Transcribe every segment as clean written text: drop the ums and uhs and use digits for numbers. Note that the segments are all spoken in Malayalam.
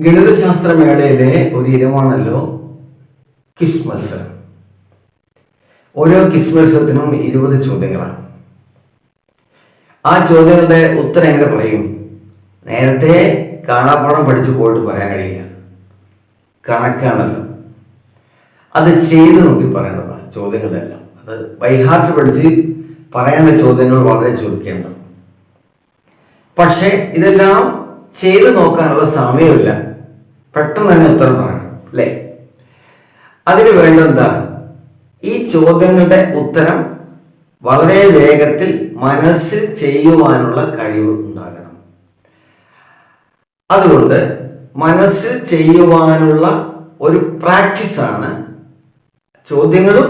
ഗണിതശാസ്ത്ര മേളയിലെ ഒരു ഇനമാണല്ലോ ക്വിസ് മത്സരം. ഓരോ ക്വിസ് മത്സരത്തിനും 20 ചോദ്യങ്ങളാണ്. ആ ചോദ്യങ്ങളുടെ ഉത്തരം എങ്ങനെ പറയും? നേരത്തെ കാണാപ്പാഠം പഠിച്ചു പോയിട്ട് പറയാൻ കഴിയില്ല, കണക്കാണല്ലോ. അത് ചെയ്ത് നോക്കി പറയേണ്ടതാണ് ചോദ്യങ്ങളെല്ലാം. അത് ബൈഹാർട്ട് പഠിച്ച് പറയേണ്ട ചോദ്യങ്ങൾ വളരെ ചുരുക്കേണ്ടത്. പക്ഷെ ഇതെല്ലാം ചെയ്ത് നോക്കാനുള്ള സമയമില്ല, പെട്ടെന്ന് തന്നെ ഉത്തരം പറയണം അല്ലേ? അതിന് വേണ്ടത് ഈ ചോദ്യങ്ങളുടെ ഉത്തരം വളരെ വേഗത്തിൽ മനസ്സിൽ ചെയ്യുവാനുള്ള കഴിവ് ഉണ്ടാകണം. അതുകൊണ്ട് മനസ്സിൽ ചെയ്യുവാനുള്ള ഒരു പ്രാക്ടീസാണ് ചോദ്യങ്ങളും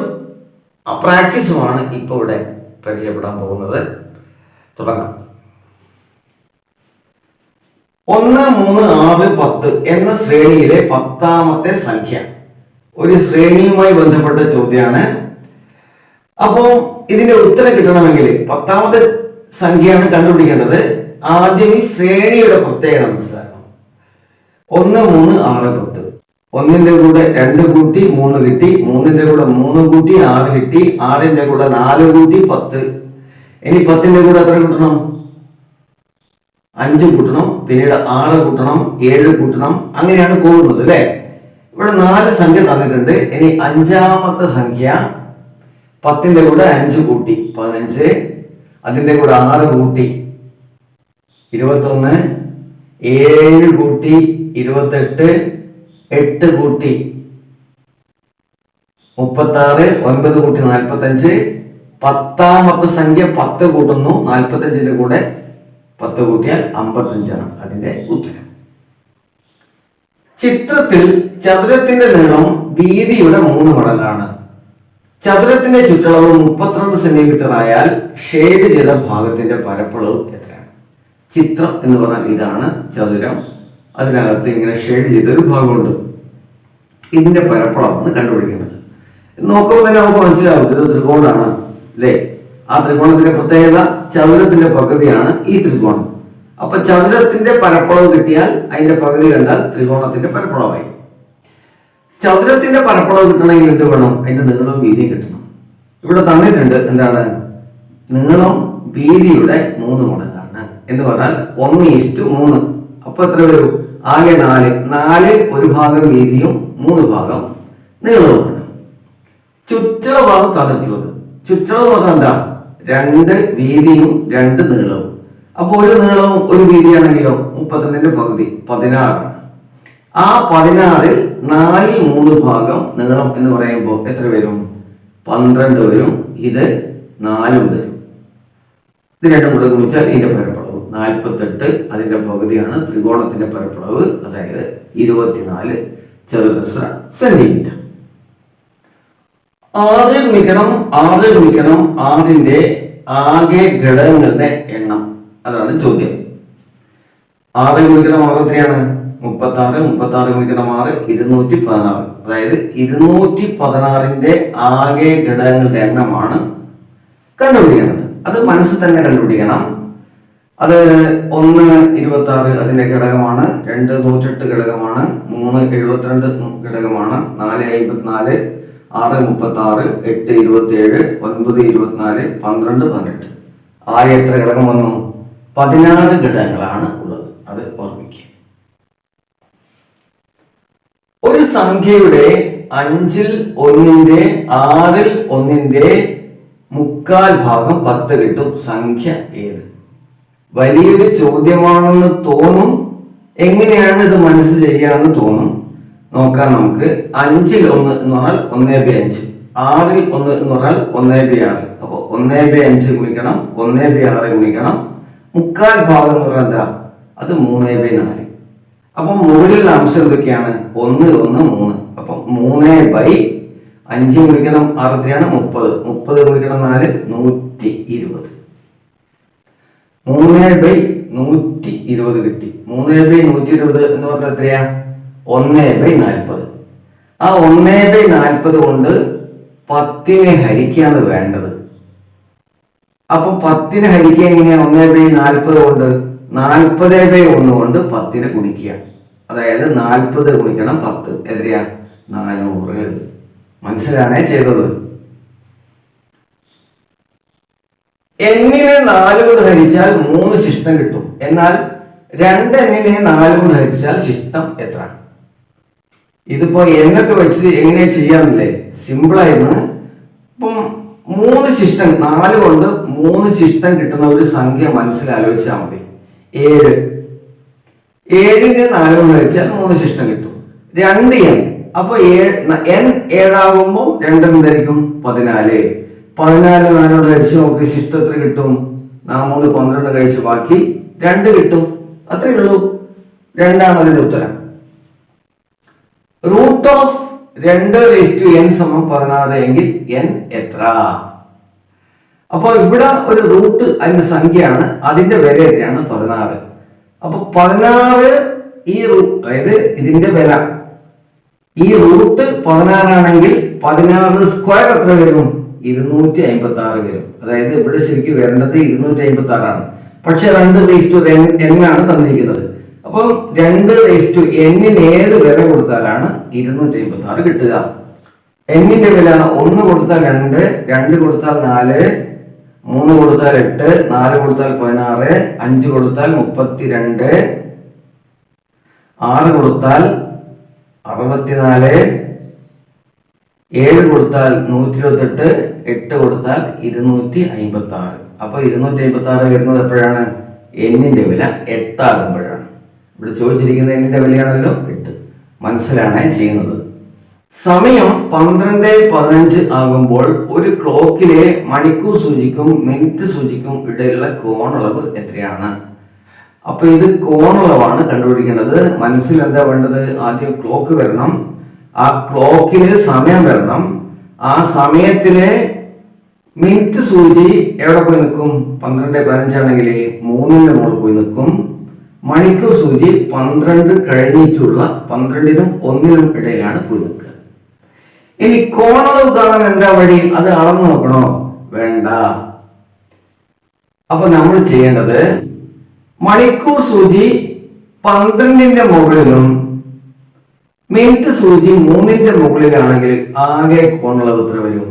ആ പ്രാക്ടീസുമാണ് ഇപ്പോൾ ഇവിടെ പരിചയപ്പെടാൻ പോകുന്നത്. തുടങ്ങാം. 1, 3, 6, 10 എന്ന ശ്രേണിയിലെ 10ാമത്തെ സംഖ്യ ഒരു ശ്രേണിയുമായി ബന്ധപ്പെട്ട ചോദ്യമാണ്. അപ്പോൾ ഇതിന്റെ ഉത്തരം കിട്ടണമെങ്കിൽ 10ാമത്തെ സംഖ്യയാണ് കണ്ടുപിടിക്കേണ്ടത്. ആദ്യം ഈ ശ്രേണിയുടെ പ്രത്യേകത മനസ്സിലാക്കണം. 1, 3, 6, 10. 1ന്റെ കൂടെ 2 കൂട്ടി 3 കിട്ടി, 3ന്റെ കൂടെ 3 കൂട്ടി 6 കിട്ടി, 6ന്റെ കൂടെ 4 കൂട്ടി 10. ഇനി 10ന്റെ കൂടെ എത്ര കൂട്ടണം? 5 കൂട്ടണം, പിന്നീട് 6 കൂട്ടണം, 7 കൂട്ടണം, അങ്ങനെയാണ് പോകുന്നത് അല്ലെ? ഇവിടെ 4 സംഖ്യ തന്നിട്ടുണ്ട്. ഇനി 5ാമത്തെ സംഖ്യ 10ന്റെ കൂടെ 5 കൂട്ടി 15, അതിന്റെ കൂടെ 6 കൂട്ടി 21, 7 കൂട്ടി 28, 8 കൂട്ടി 36, 9 കൂട്ടി 45. 10ാമത്തെ സംഖ്യ 10 കൂട്ടുന്നു, 45ന്റെ കൂടെ 10 കൂട്ടിയാൽ 55ആണ് അതിന്റെ ഉത്തരം. ചിത്രത്തിൽ ചതുരത്തിന്റെ നീളം വീതിയുടെ 3 മടങ്ങാണ്. ചതുരത്തിന്റെ ചുറ്റളവ് 32 സെന്റിമീറ്റർ ആയാൽ ഷേഡ് ചെയ്ത ഭാഗത്തിന്റെ പരപ്പളവ് എത്രയാണ്? ചിത്രം എന്ന് പറഞ്ഞാൽ ഇതാണ് ചതുരം, അതിനകത്ത് ഇങ്ങനെ ഷേഡ് ചെയ്ത ഒരു ഭാഗമുണ്ട്. ഇതിന്റെ പരപ്പളവാണ് കണ്ടുപിടിക്കേണ്ടത്. നോക്കുമ്പോൾ തന്നെ നമുക്ക് മനസ്സിലാവും ഇത് ത്രികോണമാണ് അല്ലേ? ആ ത്രികോണത്തിന്റെ പ്രത്യേകത ചതുരത്തിന്റെ പകുതിയാണ് ഈ ത്രികോണം. അപ്പൊ ചതുരത്തിന്റെ പരപ്പളവ് കിട്ടിയാൽ അതിന്റെ പകുതി കണ്ടാൽ ത്രികോണത്തിന്റെ പരപ്പളവായി. ചതുരത്തിന്റെ പരപ്പളവ് കിട്ടണമെങ്കിൽ എന്ത് വേണം? അതിന്റെ നീളവും വീതിയും കിട്ടണം. ഇവിടെ തന്നിട്ടുണ്ട് എന്താണ്? നീളം വീതിയുടെ 3 മടങ്ങാണ് എന്ന് പറഞ്ഞാൽ 1:3. അപ്പൊ എത്ര വരും? ആകെ 4 ഒരു ഭാഗം വീതിയും 3 ഭാഗം നീളവുമാണ്. ചുറ്റളവാണ് തന്നിട്ടുള്ളത്. ചുറ്റളവ് പറഞ്ഞാൽ എന്താ? 2 വീതിയും 2 നീളവും. അപ്പൊ ഒരു നീളവും ഒരു വീതിയാണെങ്കിലോ 32ന്റെ പകുതി 16. ആ 16ൽ 4/3 ഭാഗം നീളം എന്ന് പറയുമ്പോൾ എത്ര വരും? 12 വരും. ഇത് 4 വരും. ഇത് രണ്ടും കൂടെ ഗുണിച്ചാൽ ഇതിന്റെ പരപ്പളവ് 48. അതിന്റെ പകുതിയാണ് ത്രികോണത്തിന്റെ പരപ്പളവ്, അതായത് 24 ചതുരശ്ര സെന്റിമീറ്റർ. 6 ഗുണിക്കണം 6ന്റെ ആകെ ഘടകങ്ങളുടെ എണ്ണം, അതാണ് ചോദ്യം. 6 ഗുണിക്കണം 6 എത്രയാണ്? 36. 36 ഗുണിക്കണം 6 216. അതായത് 216ന്റെ ആകെ ഘടകങ്ങളുടെ എണ്ണമാണ് കണ്ടുപിടിക്കേണ്ടത്. അത് മനസ്സിൽ തന്നെ കണ്ടുപിടിക്കണം. അത് 1 26 അതിന്റെ ഘടകമാണ്, 2 108 ഘടകമാണ്, 3 72 ഘടകമാണ്, 4 54, 6 36, 8 27, 9 24, 12 18. ആകെ എത്ര ഘടകം വന്നു? 16 ഘടകങ്ങളാണ് ഉള്ളത്. അത് ഓർമ്മിക്കുക. ഒരു സംഖ്യയുടെ 5ൽ 1ന്റെ 6ൽ 1ന്റെ 3/4 ഭാഗം 10 കിട്ടും. സംഖ്യ ഏത്? വലിയൊരു ചോദ്യമാണെന്ന് തോന്നും. എങ്ങനെയാണ് ഇത് മനസ്സിൽ ചെയ്യാമെന്ന് തോന്നും. നോക്കാം നമുക്ക്. 5ൽ 1 എന്ന് പറഞ്ഞാൽ 1/5, 6ൽ 1 എന്ന് പറഞ്ഞാൽ 1/6. അപ്പൊ 1/5 ഗുണിക്കണം 1/6 ഗുണിക്കണം 3/4 ഭാഗം എന്ന് പറഞ്ഞാൽ എന്താ? അത് 3/4. അപ്പൊ മുകളിലുള്ള അംശം എന്തൊക്കെയാണ്? 1 1 3. അപ്പൊ 3/5 ഗുണിക്കണം 6 എത്രയാണ്? 30. 30 ഗുണിക്കണം 4 120. 3/120 കിട്ടി. 3/120 എന്ന് പറഞ്ഞാൽ എത്രയാ? 1/40. ആ 1/40 കൊണ്ട് 10നെ ഹരിക്കാണ് വേണ്ടത്. അപ്പൊ 10നെ ഹരിക്കുക എങ്ങനെയാ? 1/40 കൊണ്ട് 40/1 കൊണ്ട് 10നെ ഗുണിക്കുക. അതായത് 40 ഗുണിക്കണം 10 എത്രയാ? 400. മനസ്സിലാണേ ചെയ്തത്. എന്നിനെ 4 കൊണ്ട് ഹരിച്ചാൽ 3 ശിഷ്ടം കിട്ടും. എന്നാൽ 2 എന്നിനെ 4 കൊണ്ട് ഹരിച്ചാൽ ശിഷ്ടം എത്ര? ഇതിപ്പോ എന്നൊക്കെ വെച്ച് എങ്ങനെ ചെയ്യാറില്ലേ? സിമ്പിൾ ആയിരുന്നു. ഇപ്പം 3 ശിഷ്ടം, 4 കൊണ്ട് 3 ശിഷ്ടം കിട്ടുന്ന ഒരു സംഖ്യ മനസ്സിലാലോചിച്ചാൽ മതി. 7. 7നെ 4 കൊണ്ട് ഹരിച്ചാൽ 3 ശിഷ്ടം കിട്ടും. 2n. അപ്പൊ n 7 ആകുമ്പോൾ 2 എന്തായിരിക്കും? 14. 14 4 കൊണ്ട് ഹരിച്ച് നമുക്ക് ശിഷ്ടം എത്ര കിട്ടും? 3 12 കഴിച്ച് ബാക്കി 2 കിട്ടും. അത്രേ ഉള്ളൂ. 2 ആണ് അതിന്റെ ഉത്തരം. റൂട്ട് ഓഫ് 2n സമം 16 എങ്കിൽ n എത്ര? അപ്പൊ ഇവിടെ ഒരു റൂട്ട് അതിന്റെ സംഖ്യയാണ്, അതിന്റെ വില എത്രയാണ്? 16. അപ്പൊ 16 അതായത് ഇതിന്റെ വില ഈ റൂട്ട് 16 ആണെങ്കിൽ 16 സ്ക്വയർ എത്ര വരും? 256 വരും. അതായത് ഇവിടെ ശരിക്കും വരേണ്ടത് 256 ആണ്. പക്ഷെ 2n ആണ് തന്നിരിക്കുന്നത്. അപ്പം 2n ഏത് വില കൊടുത്താലാണ് 256 കിട്ടുക? എന്നിന്റെ വില 1 കൊടുത്താൽ 2, 2 കൊടുത്താൽ 4, 3 കൊടുത്താൽ 8, 4 കൊടുത്താൽ 16, 5 കൊടുത്താൽ 32, 6 കൊടുത്താൽ 64, 7 കൊടുത്താൽ 128, 8 കൊടുത്താൽ 256. അപ്പൊ 256 വരുന്നത് എപ്പോഴാണ്? എന്നിന്റെ വില 8 ആകുമ്പോഴാണ്. ഇവിടെ ചോദിച്ചിരിക്കുന്ന എന്നിന്റെ വിലയാണല്ലോ 8. മനസ്സിലാണ് ചെയ്യുന്നത്. സമയം 12:15 ആകുമ്പോൾ ഒരു ക്ലോക്കിലെ മണിക്കൂർ സൂചിക്കും മിനിറ്റ് സൂചിക്കും ഇടയിലുള്ള കോണളവ് എത്രയാണ്? അപ്പൊ ഇത് കോണളവാണ് കണ്ടുപിടിക്കേണ്ടത്. മനസ്സിൽ എന്താ വേണ്ടത്? ആദ്യം ക്ലോക്ക് വരണം, ആ ക്ലോക്കിന് സമയം വരണം, ആ സമയത്തിലെ മിനിറ്റ് സൂചി എവിടെ പോയി നിൽക്കും? 12:15 ആണെങ്കിൽ 3ന്റെ മുകളിൽ പോയി നിൽക്കും. മണിക്കൂർ സൂചി 12 കഴിഞ്ഞിട്ടുള്ള 12നും 1നും ഇടയിലാണ് പോയി നിൽക്കുക. ഇനി കോണളവ് കാണാൻ എന്താ വഴി? അത് അളന്നു നോക്കണോ? വേണ്ട. അപ്പൊ നമ്മൾ ചെയ്യേണ്ടത് മണിക്കൂർ സൂചി 12ന്റെ മുകളിലും മിനിറ്റ് സൂചി 3ന്റെ മുകളിലാണെങ്കിൽ ആകെ കോണളവ് എത്ര വരും?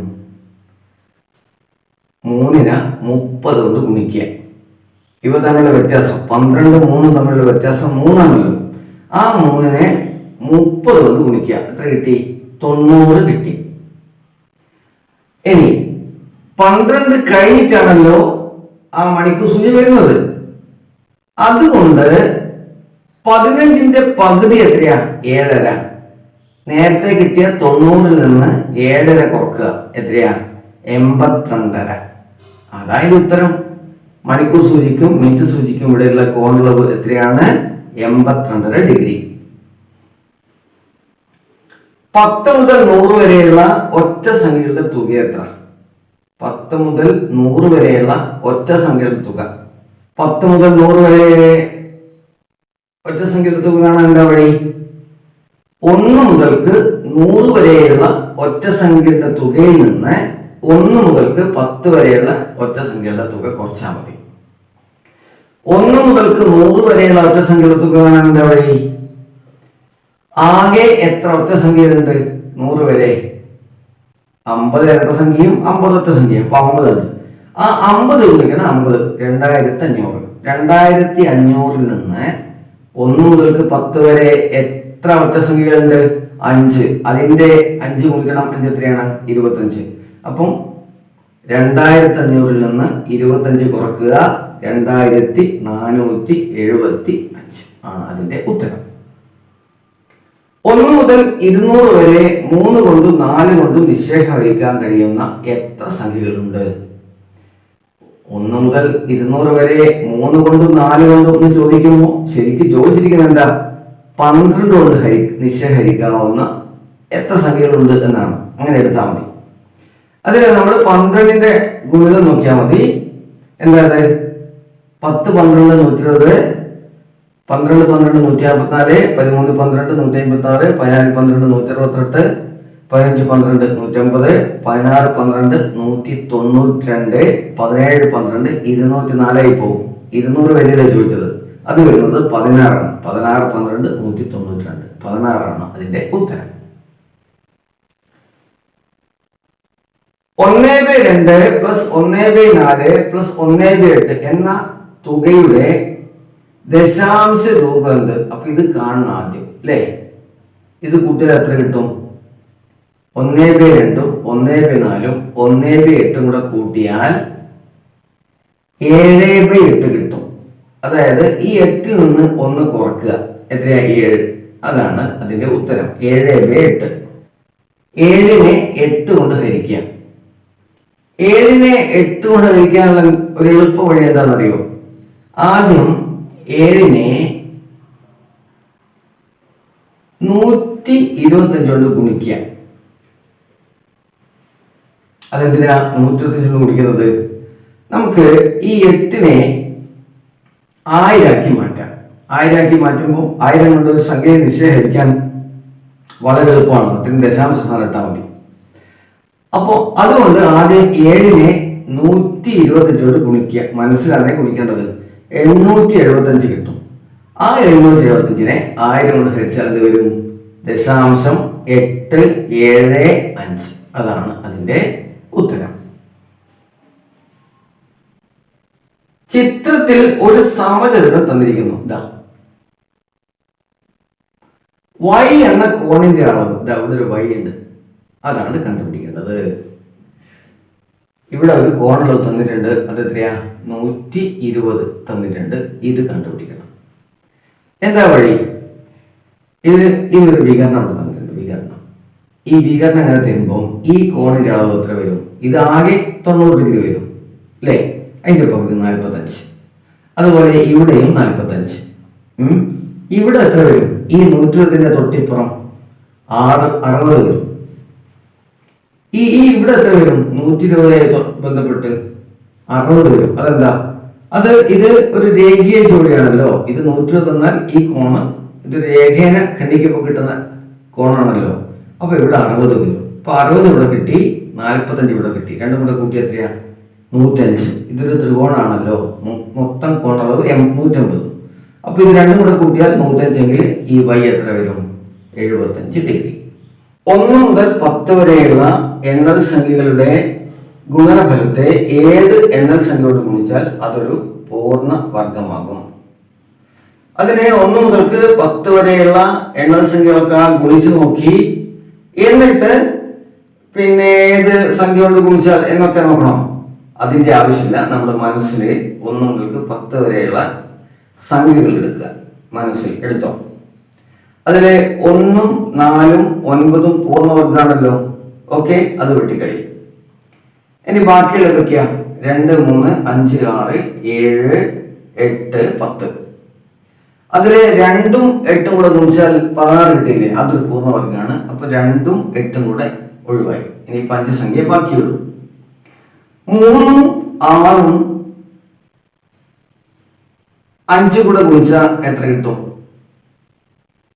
3നെ 30 കൊണ്ട് ഗുണിക്കുക. ഇവ തമ്മിലുള്ള വ്യത്യാസം 12 3 തമ്മിലുള്ള വ്യത്യാസം 3 ആണല്ലോ. ആ 3നെ 30 കൊണ്ട് ഗുണിക്കുക. എത്ര കിട്ടി? 90 കിട്ടി. ഇനി 12 കഴിഞ്ഞിട്ടാണല്ലോ ആ മണിക്കൂർ സൂചി വരുന്നത്. അതുകൊണ്ട് 15ന്റെ പകുതി എത്രയാ? 7.5. നേരത്തെ കിട്ടിയ 90ൽ നിന്ന് 7.5 കുറക്കുക. എത്രയാ? 82.5. അതായത് ഉത്തരം. മണിക്കൂർ സൂചിക്കും മിനിറ്റ് സൂചിക്കും ഇവിടെയുള്ള കോണളവ് എത്രയാണ്? 82.5 ഡിഗ്രി. 10 മുതൽ 100 വരെയുള്ള ഒറ്റ സംഖ്യകളുടെ തുക എത്ര? 10 മുതൽ 100 വരെയുള്ള ഒറ്റ സംഖ്യകളുടെ തുക. 10 മുതൽ 100 വരെ ഒറ്റ സംഖ്യയുടെ തുക കാണാൻ എന്താ വഴി? 1 മുതൽക്ക് 100 വരെയുള്ള ഒറ്റ സംഖ്യയുടെ തുകയിൽ നിന്ന് 1 മുതൽക്ക് 10 വരെയുള്ള ഒറ്റ സംഖ്യയുടെ തുക കുറച്ചാൽ മതി. 1 മുതൽക്ക് 100 വരെയുള്ള ഒറ്റ സംഖ്യയുടെ തുക കാണാൻ എന്താ വഴി? ആകെ എത്ര ഒറ്റ സംഖ്യയുണ്ട്? 100 വരെ 50 ഇരട്ട സംഖ്യയും 50 ഒറ്റ സംഖ്യയും. അപ്പൊ 50 ഉണ്ട്. ആ 50 ഗുണിക്കണം 50, 2500. 2500ൽ നിന്ന് 1 മുതൽക്ക് 10 വരെ എത്ര ഒറ്റ സംഖ്യകളുണ്ട്? 5. അതിന്റെ 5 ഗുണിക്കണം 5 എത്രയാണ്? 25. അപ്പം 2500ൽ നിന്ന് 25 കുറക്കുക, 2475 ആണ് അതിന്റെ ഉത്തരം. 1 മുതൽ 200 വരെ 3 കൊണ്ടും 4 കൊണ്ടും നിശ്ശേഷം ഹരിക്കാൻ കഴിയുന്ന എത്ര സംഖ്യകളുണ്ട്? 1 മുതൽ 200 വരെ 3 കൊണ്ടും 4 കൊണ്ടും എന്ന് ചോദിക്കുമ്പോൾ ശരിക്കും ചോദിച്ചിരിക്കുന്നത് എന്താ? 12 കൊണ്ട് നിശ്ചയഹരിക്കാവുന്ന എത്ര സംഖ്യകളുണ്ട് എന്നാണ്. അങ്ങനെ എടുത്താൽ മതി. അതിൽ നമ്മൾ 12ന്റെ ഗുണിതം നോക്കിയാൽ മതി. എന്താ? 10 12 120, 12 12 154, 13 12 156, 14 12 168, 15 12 150, 16 12 192, 17 12 204 പോകും. 200 വരെയല്ലേ ചോദിച്ചത്. അത് വരുന്നത് 16 ആണ്. 16 12 192. 16 അതിന്റെ ഉത്തരം. 1/2 പ്ലസ് 1/4 പ്ലസ് 1/8 എന്ന തുകയുടെ ദശാംശ രൂപം എന്ത്? അപ്പൊ ഇത് കാണണം ആദ്യം അല്ലേ. ഇത് കൂട്ടിയാൽ എത്ര കിട്ടും? 1/2 1/4 1/8 കൂടെ കൂട്ടിയാൽ 7/8 കിട്ടും. അതായത് ഈ 8ൽ നിന്ന് 1 കുറക്കുക. എത്രയാ? 7. അതാണ് അതിന്റെ ഉത്തരം. 7/8. 7നെ 8 കൊണ്ട് ഹരിക്കാം. 7നെ 8 കൊണ്ട് ഹരിക്കാനുള്ള ഒരു എളുപ്പ വഴി എന്താണെന്നറിയോ? ആദ്യം 7നെ 125 കൊണ്ട് ഗുണിക്കുക. അതെന്തിനാ 125 കൊണ്ട് ഗുണിക്കുന്നത്? നമുക്ക് ഈ 8നെ 1000 ആക്കി മാറ്റാം. 1000 ആക്കി മാറ്റുമ്പോൾ 1000 കൊണ്ട് ഒരു സംഖ്യയെ നിശ്ചയിക്കാൻ വളരെ എളുപ്പമാണ്. അതിന് ദശാംശ സ്ഥാനം ഇട്ടാൽ മതി. അപ്പോ അതുകൊണ്ട് ആദ്യം 7നെ 125 കൊണ്ട് ഗുണിക്കുക. മനസ്സിലാണ് ഗുണിക്കേണ്ടത്. 875 കിട്ടും. ആ 875നെ 1000 കൊണ്ട് ഹരിച്ചാൽ എന്ത് വരും? 0.875. അതാണ് അതിന്റെ ഉത്തരം. ചിത്രത്തിൽ ഒരു സമചതുരം തന്നിരിക്കുന്നു. y എന്ന കോണിന്റെ അളവ് ഇവിടെ ഒരു y ഉണ്ട്. അതാണ് കണ്ടുപിടിക്കേണ്ടത്. ഇവിടെ ഒരു കോണളവ് തന്നിട്ടുണ്ട്. അത് എത്രയാ? 120 തന്നിട്ടുണ്ട്. ഇത് കണ്ടുപിടിക്കണം. എന്താ വഴി? ഇതൊരു വികരണം അവിടെ തന്നിട്ടുണ്ട്. വികരണം. ഈ വികരണം എങ്ങനെ തരുമ്പോൾ ഈ കോണിന്റെ അളവ് എത്ര വരും? ഇത് ആകെ 90 ഡിഗ്രി വരും അല്ലേ. അതിന്റെ പകുതി 45. അതുപോലെ ഇവിടെയും 45. ഇവിടെ എത്ര വരും? ഈ 120ന്റെ തൊട്ടിപ്പുറം 60 വരും. ഈ ഇവിടെ എത്ര വരും? 120 ബന്ധപ്പെട്ട് 60 വരും. അതെന്താ? ഇത് ഒരു രേഖീയ ജോഡിയാണല്ലോ. ഇത് 120 എന്നാൽ ഈ കോണ് ഇത് രേഖേന ഖണ്ഡിക്കുമ്പോൾ കിട്ടുന്ന കോണാണല്ലോ. അപ്പൊ ഇവിടെ 60 വരും. അപ്പൊ 60 ഇവിടെ കിട്ടി, 45 ഇവിടെ കിട്ടി. രണ്ടും കൂടെ കൂട്ടി എത്രയാ? 105. ഇതൊരു ത്രികോണാണല്ലോ. മൊത്തം കോണളവ് 150. അപ്പൊ ഇത് രണ്ടും കൂടെ കൂട്ടിയാൽ 105 എങ്കിൽ ഈ y എത്ര വരും? 75 ഡിഗ്രി. 1 മുതൽ 10 വരെയുള്ള എണ്ണൽ സംഖ്യകളുടെ ഗുണനഫലത്തെ ഏത് എണ്ണൽ സംഖ്യയോട് ഗുണിച്ചാൽ അതൊരു പൂർണ്ണ വർഗമാകും. അതിനെ 1 മുതൽക്ക് 10 വരെയുള്ള എണ്ണൽ സംഖ്യകളൊക്കെ ഗുണിച്ചു നോക്കി, എന്നിട്ട് പിന്നെ ഏത് സംഖ്യ കൊണ്ട് ഗുണിച്ചാൽ എന്നൊക്കെ നോക്കണം. അതിന്റെ ആവശ്യമില്ല. നമ്മുടെ മനസ്സിൽ 1 മുതൽക്ക് 10 വരെയുള്ള സംഖ്യകൾ എടുക്കുക. മനസ്സിൽ എടുത്തോ. അതിലെ 1ഉം 4ഉം 9ഉം പൂർണ്ണവർഗാണല്ലോ. ഓക്കെ, അത് വെട്ടിക്കഴി. ഇനി ബാക്കിയുള്ള ഏതൊക്കെയാ? 2, 3, 5, 6, 7, 8, 10. അതിലെ 2ഉം 8ഉം കൂടെ ഗുണിച്ചാൽ 16 കിട്ടിയില്ലേ? അതൊരു പൂർണ്ണവർഗാണ്. അപ്പൊ 2ഉം 8ഉം കൂടെ ഒഴിവായി. ഇനി 5 സംഖ്യ ബാക്കിയുള്ളൂ. 3ഉം 6ഉം 5 കൂടെ ഗുണിച്ചാൽ എത്ര കിട്ടും?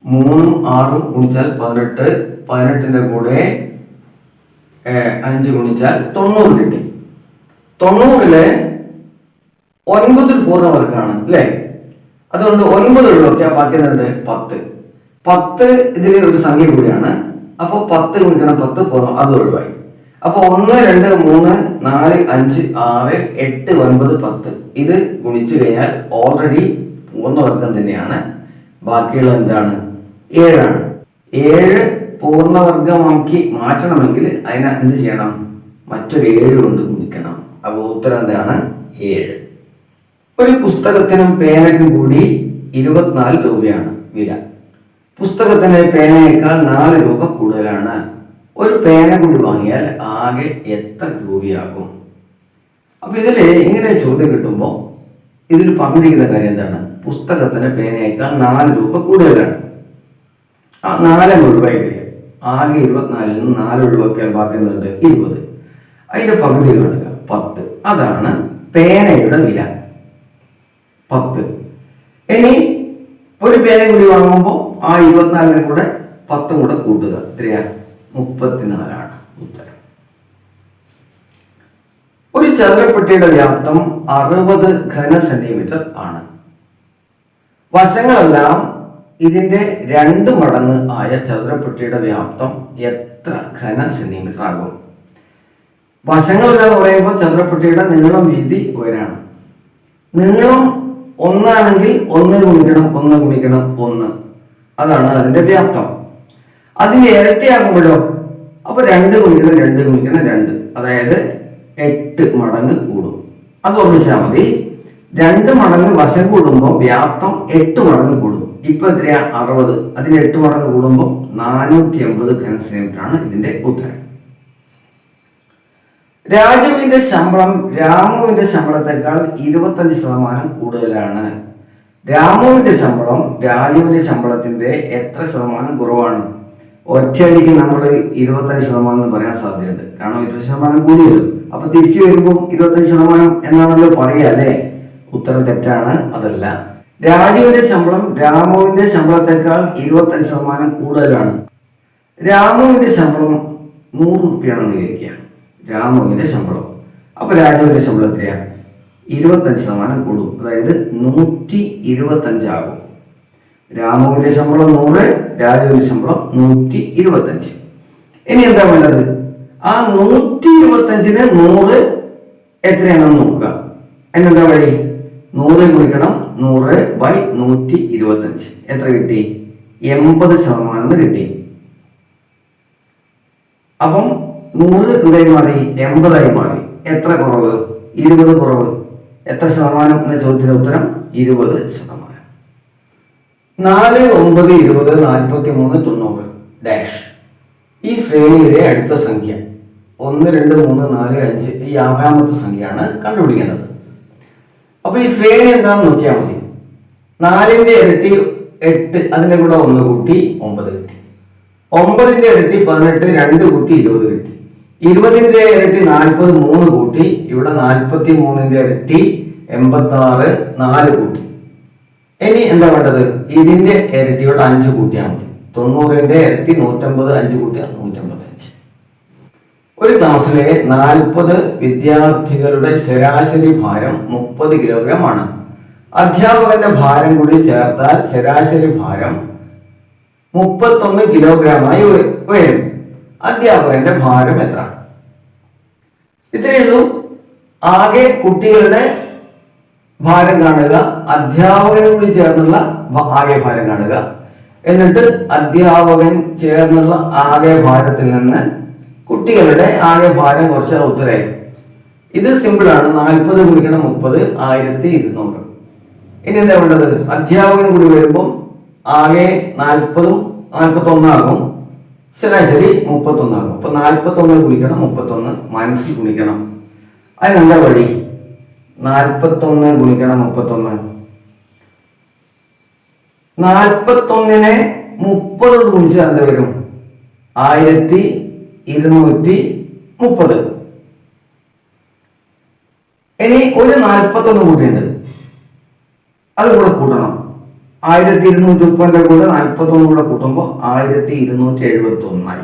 3ഉം 6ഉം ഗുണിച്ചാൽ 18. 18ന്റെ കൂടെ 5 ഗുണിച്ചാൽ 90 കിട്ടി. 90ലെ 9 പൂർണ്ണവർഗാണ് അല്ലേ. അതുകൊണ്ട് 9 ഒഴിവാക്കിയാൽ ബാക്കി എന്തുണ്ട്? 10. 10 ഇതിലെ ഒരു സംഖ്യ കൂടിയാണ്. അപ്പൊ 10 ഗുണിക്കണം 10 പൂർണ്ണം, അത് ഒഴിവായി. അപ്പൊ 1, 2, 3, 4, 5, 6, 8, 9, 10 ഇത് ഗുണിച്ചു കഴിഞ്ഞാൽ ഓൾറെഡി പൂർണ്ണവർഗം തന്നെയാണ്. ബാക്കിയുള്ള എന്താണ്? 7 ആണ്. 7 പൂർണ്ണവർഗമാക്കി മാറ്റണമെങ്കിൽ അതിനെ എന്ത് ചെയ്യണം? മറ്റൊരു 7 കൊണ്ട് ഗുണിക്കണം. അപ്പൊ ഉത്തരം എന്താണ്? 7. ഒരു പുസ്തകത്തിനും പേനയ്ക്കും കൂടി 24 രൂപയാണ് വില. പുസ്തകത്തിന് പേനയേക്കാൾ 4 രൂപ കൂടുതലാണ്. ഒരു പേന കൂടി വാങ്ങിയാൽ ആകെ എത്ര രൂപയാകും? അപ്പൊ ഇതില് ഇങ്ങനെ ചോദ്യം കിട്ടുമ്പോൾ ഇതിൽ പറഞ്ഞിരിക്കുന്ന കാര്യം എന്താണ്? പുസ്തകത്തിന് പേനയേക്കാൾ 4 രൂപ കൂടുതലാണ്. ആ 4 ഒഴിവായി കഴിയും. ആകെ 24-ൽ നിന്ന് 4 ഒഴിവാക്കിയാൽ ബാക്കി 20. അതിന്റെ പകുതി കാണുക 10. അതാണ് പേനയുടെ വില 10. ഇനി ഒരു പേന കൂടി വാങ്ങുമ്പോൾ ആ 24-നെ കൂടെ 10 കൂടെ കൂട്ടുക. എത്രയാ? 34 ഉത്തരം. ഒരു ചതുരപ്പെട്ടിയുടെ വ്യാപ്തം 60 ഘന സെന്റിമീറ്റർ ആണ്. വശങ്ങളെല്ലാം ഇതിന്റെ 2 മടങ്ങ് ആയ ചതുരപ്പെട്ടിയുടെ വ്യാപ്തം എത്ര ഘന സെന്റിമീറ്റർ ആകും? വശങ്ങളെല്ലാം പറയുമ്പോൾ ചതുരപ്പെട്ടിയുടെ നീളം, വീതി, ഉയരാണ്. നീളം 1 ആണെങ്കിൽ 1 ഗുണിക്കണം 1 ഗുണിക്കണം 1, അതാണ് അതിന്റെ വ്യാപ്തം. അതിന് ഇരട്ടിയാകുമ്പോഴോ? അപ്പൊ 2 ഗുണിക്കണം 2 ഗുണിക്കണം 2, അതായത് 8 മടങ്ങ് കൂടും. അത് ഓർമ്മിച്ചാൽ മതി. 2 മടങ്ങ് വശം കൂടുമ്പോൾ വ്യാപ്തം 8 മടങ്ങ് കൂടും. ഇപ്പൊ എത്രയാ? 60. അതിന് 8 മടങ്ങ് കൂടുമ്പോൾ 480 ഘന സെന്റിമീറ്റർ ആണ് ഇതിന്റെ ഉത്തരം. രാജുവിന്റെ ശമ്പളം രാമുവിന്റെ ശമ്പളത്തെക്കാൾ 25% കൂടുതലാണ്. രാമുവിന്റെ ശമ്പളം രാജുവിന്റെ ശമ്പളത്തിന്റെ എത്ര ശതമാനം കുറവാണ്? ഒറ്റയടിക്ക് നമ്മൾ 25% എന്ന് പറയാൻ സാധ്യതയുണ്ട്. കാരണം 20% കൂടി വരും. അപ്പൊ തിരിച്ചു വരുമ്പോൾ 25% എന്നാണല്ലോ പറയുക, അല്ലേ? ഉത്തരം തെറ്റാണ്. അതല്ല. രാജുവിന്റെ ശമ്പളം രാമുവിന്റെ ശമ്പളത്തെക്കാൾ 25% കൂടുതലാണ്. രാമുവിന്റെ ശമ്പളം 100 രൂപയാണെന്ന് വിചാരിക്കുക, രാമുവിന്റെ ശമ്പളം. അപ്പൊ രാജുവിന്റെ ശമ്പളം എത്രയാ? 25% കൂടും, അതായത് 125 ആകും. രാമുവിന്റെ ശമ്പളം 100, രാജുവിന്റെ ശമ്പളം 125. ഇനി എന്താ വേണ്ടത്? ആ 125ന് 100 എത്രയാണെന്ന് നോക്കുക. അതിനെന്താ വഴി? 100 ഗുണിക്കണം 100/125. എത്ര കിട്ടി? 80% കിട്ടി. അപ്പം 100 എന്തായി മാറി? 80 മാറി. എത്ര കുറവ്? 20 കുറവ്. എത്ര ശതമാനം എന്ന ചോദ്യത്തിന്റെ ഉത്തരം 20%. 4, 9, 20, 43, 90 ഡാഷ്. ഈ ശ്രേണിയിലെ അടുത്ത സംഖ്യ 1, 2, 3, 4, 5 ഈ 5ാമത്തെ സംഖ്യയാണ് കണ്ടുപിടിക്കേണ്ടത്. അപ്പൊ ഈ ശ്രേണി എന്താണെന്ന് നോക്കിയാൽ മതി. 4ന്റെ ഇരട്ടി 8, അതിന്റെ കൂടെ 1 കൂട്ടി 9 കിട്ടി. 9ന്റെ ഇരട്ടി 18, 2 കൂട്ടി 20 കിട്ടി. 20ന്റെ ഇരട്ടി 40, 3 കൂട്ടി. ഇവിടെ 43ന്റെ ഇരട്ടി 86, 4 കൂട്ടി. ഇനി എന്താ വേണ്ടത്? ഇതിന്റെ ഇരട്ടിയോട് 5 കൂട്ടിയാൽ മതി. 90ന്റെ ഇരട്ടി 150, 5 കൂട്ടിയാൽ 155. ഒരു ക്ലാസ്സിലെ 40 വിദ്യാർത്ഥികളുടെ ശരാശരി ഭാരം 30 കിലോഗ്രാം ആണ്. അധ്യാപകന്റെ ഭാരം കൂടി ചേർത്താൽ ശരാശരി ഭാരം 31 കിലോഗ്രാമായി ഉയരും. അധ്യാപകന്റെ ഭാരം എത്ര? ഇത്രയേ ഉള്ളൂ. ആകെ കുട്ടികളുടെ ഭാരം കാണുക, അധ്യാപകൻ കൂടി ചേർന്നുള്ള ആകെ ഭാരം കാണുക, എന്നിട്ട് അധ്യാപകൻ ചേർന്നുള്ള ആകെ ഭാരത്തിൽ നിന്ന് കുട്ടികളുടെ ആകെ ഭാരം കുറച്ച് ഉത്തരമായി. ഇത് സിമ്പിളാണ്. 40 ഗുണിക്കണം 30, 1200. ഇനി എന്താ വേണ്ടത്? അധ്യാപകൻ കൂടി വരുമ്പോൾ ആകെ 40ഉം 41 ആകും, ശരാശരി 31 ആകും. അപ്പൊ 41 ഗുണിക്കണം 31 മനസ്സിൽ ഗുണിക്കണം. അതിനെന്താ വഴി? 41 ഗുണിക്കണം 31. 41നെ 30 ഗുണിച്ചാൽ എന്താ വരും? 1230. ഇനി ഒരു 41 കൂടിയുണ്ട്, അത് കൂടെ കൂട്ടണം. 1230 കൂടെ 41 കൂടെ കൂട്ടുമ്പോൾ 1271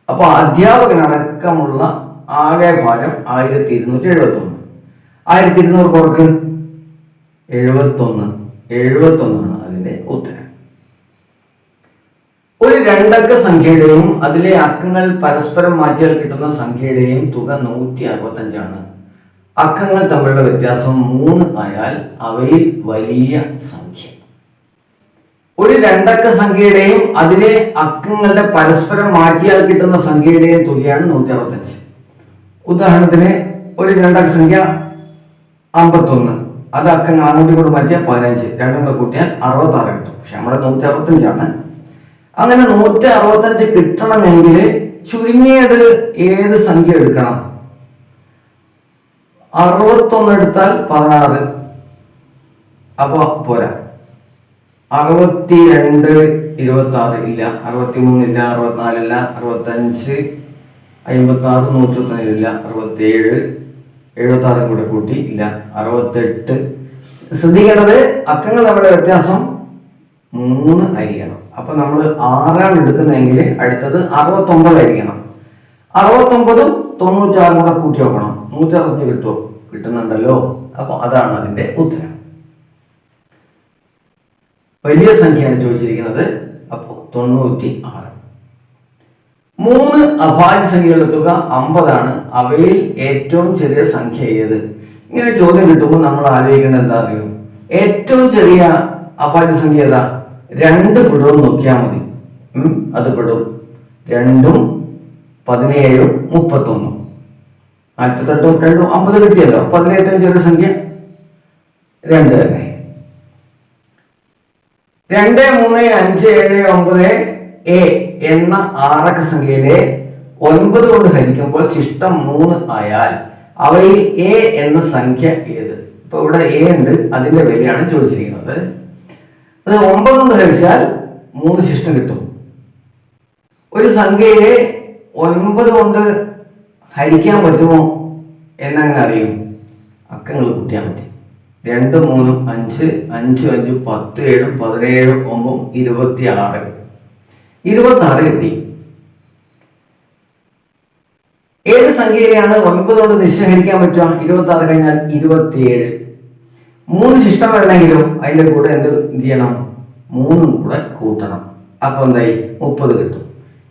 അപ്പൊ അധ്യാപകനടക്കമുള്ള ആകെ ഭാരം 1271. 1200 കുറക്ക് 71. 71 അതിന്റെ ഉത്തരം. ഒരു 2 അക്ക സംഖ്യയുടെയും അതിലെ അക്കങ്ങൾ പരസ്പരം മാറ്റിയാൽ കിട്ടുന്ന സംഖ്യയുടെയും തുക 165 അക്കങ്ങൾ തമ്മിലുള്ള വ്യത്യാസം 3 ആയാൽ അവയിൽ വലിയ സംഖ്യ. ഒരു 2 അക്ക സംഖ്യയുടെയും അതിലെ അക്കങ്ങളുടെ പരസ്പരം മാറ്റിയാൽ കിട്ടുന്ന സംഖ്യയുടെയും തുകയാണ് 165. ഉദാഹരണത്തിന് ഒരു 2 അക്ക സംഖ്യ 51, അത് അക്കങ്ങൾ അങ്ങോട്ടും ഇങ്ങോട്ടും മാറ്റിയാൽ 15, രണ്ടും കൂടെ കൂട്ടിയാൽ 66 കിട്ടും. പക്ഷെ നമ്മുടെ 165. അങ്ങനെ 165 കിട്ടണമെങ്കിൽ ചുരുങ്ങിയത് ഏത് സംഖ്യ എടുക്കണം? 61 എടുത്താൽ 16, അപ്പൊ പോരാ. 62, 26 ഇല്ല, 63 ഇല്ല, 64 ഇല്ല, 65, 56, 127 ഇല്ല, 67, 76 കൂടെ കൂട്ടി ഇല്ല, 68. ശ്രദ്ധിക്കേണ്ടത് അക്കങ്ങൾ തമ്മിലുള്ള വ്യത്യാസം 3 ആയിരിക്കണം. അപ്പൊ നമ്മൾ 6 എടുക്കുന്നതെങ്കിൽ അടുത്തത് 69 ആയിരിക്കണം. 69ഉം 96 കൂടെ കൂട്ടി നോക്കണം. 160 കിട്ടുമോ? കിട്ടുന്നുണ്ടല്ലോ. അപ്പൊ അതാണ് അതിന്റെ ഉത്തരം. വലിയ സംഖ്യയാണ് ചോദിച്ചിരിക്കുന്നത്. അപ്പോൾ 96. 3 അഭാജ്യ സംഖ്യകളുടെ തുക 50 അവയിൽ ഏറ്റവും ചെറിയ സംഖ്യ ഏത്? ഇങ്ങനെ ചോദ്യം കിട്ടുമ്പോൾ നമ്മൾ ആലോചിക്കേണ്ടത് എന്താ അറിയോ? ഏറ്റവും ചെറിയ അഭാജ്യ സംഖ്യ ഏതാ? 2 പെടും നോക്കിയാൽ മതി. അത് പെടും. 2ഉം 17ഉം 31. 48ഉം 2ഉം 50 കിട്ടിയല്ലോ. അപ്പൊ അതിലെ ഏറ്റവും ചെറിയ സംഖ്യ 2 തന്നെ. 2, 3, 5, 7, 9 എ എന്ന ആറക്ക സംഖ്യയിലെ 9 കൊണ്ട് ഹരിക്കുമ്പോൾ ശിഷ്ടം 3 ആയാൽ അവയിൽ എ എന്ന സംഖ്യ ഏത്? ഇപ്പൊ ഇവിടെ എ ഉണ്ട്, അതിന്റെ വിലയാണ് ചോദിച്ചിരിക്കുന്നത്. അത് 9 കൊണ്ട് ഹരിച്ചാൽ 3 ശിഷ്ടം കിട്ടും. ഒരു സംഖ്യയെ 9 കൊണ്ട് ഹരിക്കാൻ പറ്റുമോ എന്നങ്ങനെ അറിയും? അക്കങ്ങൾ കൂട്ടിയാൽ മതി. 2, 3, 5, 5, 5, 10, 7, 17, 9, 26. 26 കിട്ടി. ഏത് സംഖ്യയിലാണ് 9 കൊണ്ട് നിശ്ചഹരിക്കാൻ പറ്റുക? 26 കഴിഞ്ഞാൽ 27. 3 ശിഷ്ടം വരണമെങ്കിലും അതിന്റെ കൂടെ എന്ത് ചെയ്യണം? 3 കൂടെ കൂട്ടണം. അപ്പൊ എന്തായി? 30 കിട്ടും.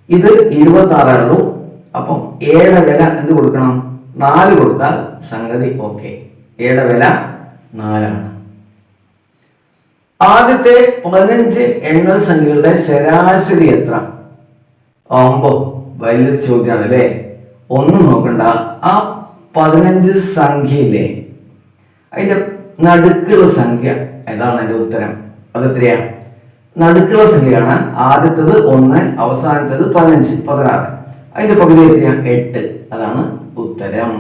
ഇത് 26 ഉള്ളൂ. അപ്പം 7 വില എന്ത് കൊടുക്കണം? 4 കൊടുത്താൽ സംഗതി ഓക്കെ. 7 വില 4. ആദ്യത്തെ 15 എണ്ണൽ സംഖ്യകളുടെ ശരാശരി എത്ര? വലിയൊരു ചോദ്യമാണ് അല്ലേ? ഒന്നും നോക്കണ്ട. ആ 15 സംഖ്യയിലെ അതിന്റെ നടുക്കുള്ള സംഖ്യ ഏതാണ്? അതിന്റെ ഉത്തരം അതെത്രയാ? നടുക്കുള്ള സംഖ്യയാണ്. ആദ്യത്തേത് 1, അവസാനത്തേത് 15, 16. അതിന്റെ പകുതി എത്രയാ? 8. അതാണ് ഉത്തരം.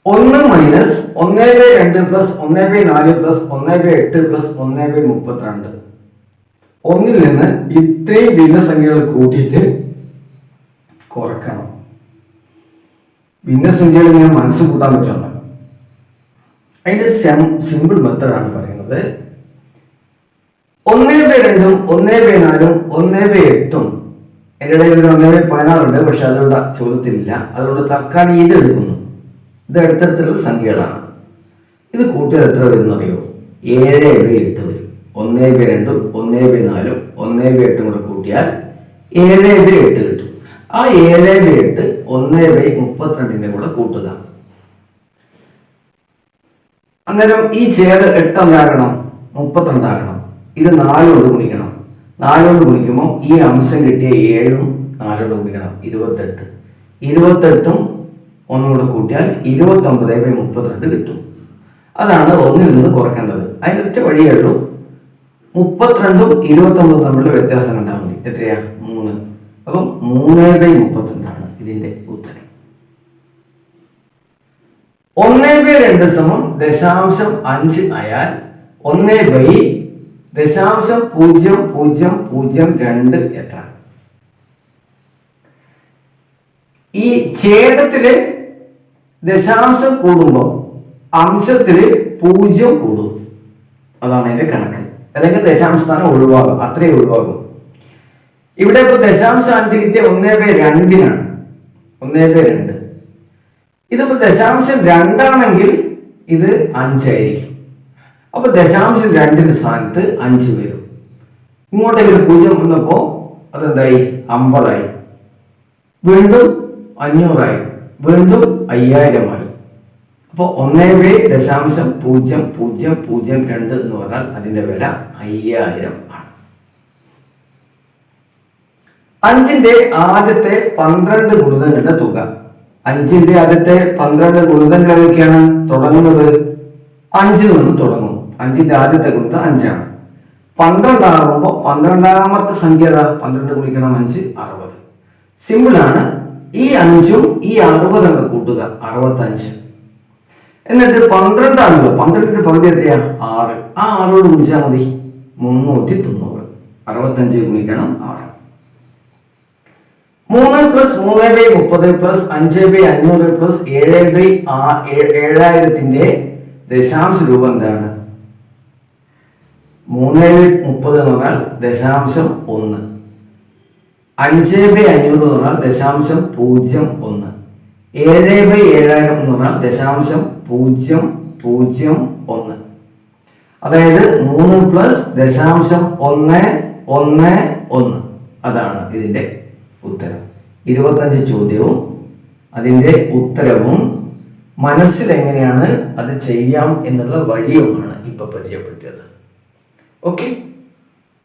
1 മൈനസ് 1/2 പ്ലസ് 1/4 പ്ലസ് 1/8 പ്ലസ് 1/32. 1ൽ നിന്ന് ഇത്രയും ഭിന്നസംഖ്യകൾ കൂട്ടിയിട്ട് കുറക്കണം. ഭിന്നസംഖ്യകൾ ഇങ്ങനെ മനസ്സ് കൂട്ടാൻ പറ്റുന്നുണ്ട്. അതിന്റെ സിമ്പിൾ മെത്തേഡാണ് പറയുന്നത്. 1/2, 1/4, 1/8. എൻ്റെ ഇടയിൽ ഒരു 1/16 ഉണ്ട്, പക്ഷെ അതുകൊണ്ട് ചോദ്യത്തിലില്ല. അതുകൊണ്ട് തൽക്കാലം ഇത് എടുക്കുന്നു. ഇത് അടുത്തടുത്തുള്ള സംഖ്യകളാണ്. ഇത് കൂട്ടിയത് എത്ര വരും അറിയോ? 7/8 വരും. 1/2, 1/4, 1/8 കൂടെ കൂട്ടിയാൽ 7/8 കിട്ടും. ആ 7/8 1/32 കൂടെ കൂട്ടുക. അന്നേരം ഈ ഛേദ 8 എന്താകണം? 32 ആകണം. ഇത് 4 കൊണ്ട് ഗുണിക്കണം. 4 കൊണ്ട് ഗുണിക്കുമ്പോൾ ഈ അംശം കിട്ടിയ 7ഉം 4 കൊണ്ട് ഗുണിക്കണം. 28. 28ഉം 1 കൂടെ കൂട്ടിയാൽ 29/32 കിട്ടും. അതാണ് 1ൽ നിന്ന് കുറയ്ക്കേണ്ടത്. അതിനൊറ്റ വഴിയേ ഉള്ളൂ. 32ഉം 29ഉം തമ്മിലുള്ള വ്യത്യാസം കണ്ടാൽ മതി. എത്രയാ? 3. അപ്പം 3/32 ഇതിന്റെ ഉത്തരം. 1/2 സമം 0.5 ആയാൽ 1/0.0002 എത്ര? ഈ ഛേദത്തില് ദശാംശം കൂടുമ്പോൾ അംശത്തില് 0 കൂടും. അതാണ് അതിന്റെ കണക്ക്. അല്ലെങ്കിൽ ദശാംശസ്ഥാനം ഒഴിവാകും. അത്രയും ഒഴിവാകും. ഇവിടെ ഇപ്പൊ 0.5 കിട്ടിയ 1/2 1/2. ഇതിപ്പോ 0.2 ആണെങ്കിൽ ഇത് 5 ആയിരിക്കും. അപ്പൊ 0.2 സ്ഥാനത്ത് 5 വരും. ഇങ്ങോട്ടേക്ക് 0 വന്നപ്പോ അതെന്തായി? 50 ആയി. വീണ്ടും 500 ആയി. വീണ്ടും 5000 ആയി. അപ്പൊ 1/0.0002 എന്ന് പറഞ്ഞാൽ അതിന്റെ വില 5000 ആണ്. 5ന്റെ ആദ്യത്തെ 12 ഗുണിതങ്ങളുടെ തുക. 5ന്റെ ആദ്യത്തെ 12 ഗുണിതങ്ങൾ ഏതൊക്കെയാണ്? തുടങ്ങുന്നത് 5ൽ നിന്ന് തുടങ്ങും. 5ന്റെ ആദ്യത്തെ ഗുണിതം 5 ആണ്. 12 ആകുമ്പോൾ 12ാമത്തെ സംഖ്യ 12 ഗുണിക്കണം 5, 60. സിമ്പിൾ ആണ്. ഈ 5ഉം ഈ 60 കൂട്ടുക, 65. എന്നിട്ട് 12 ആണല്ലോ. 12ന്റെ പകുതി എത്രയാ? 6. ആ 6 ഗുണിച്ചാൽ മതി. 390. 65 ഗുണിക്കണം 6. 3 പ്ലസ് 3/30 പ്ലസ് 5/500 പ്ലസ് 7/7000ത്തിന്റെ ദശാംശ രൂപം എന്താണ്? 3/30 എന്ന് പറഞ്ഞാൽ 0.1. 5/500 എന്ന് പറഞ്ഞാൽ 0.01. 7/7000 എന്ന് പറഞ്ഞാൽ 0.001. അതായത് 3+0.111. അതാണ് ഇതിന്റെ ഉത്തരം. 25 ചോദ്യവും അതിന്റെ ഉത്തരവും മനസ്സിൽ എങ്ങനെയാണ് അത് ചെയ്യാം എന്നുള്ള വഴിയുമാണ് ഇപ്പൊ പരിചയപ്പെടുത്തിയത്. ഓക്കെ.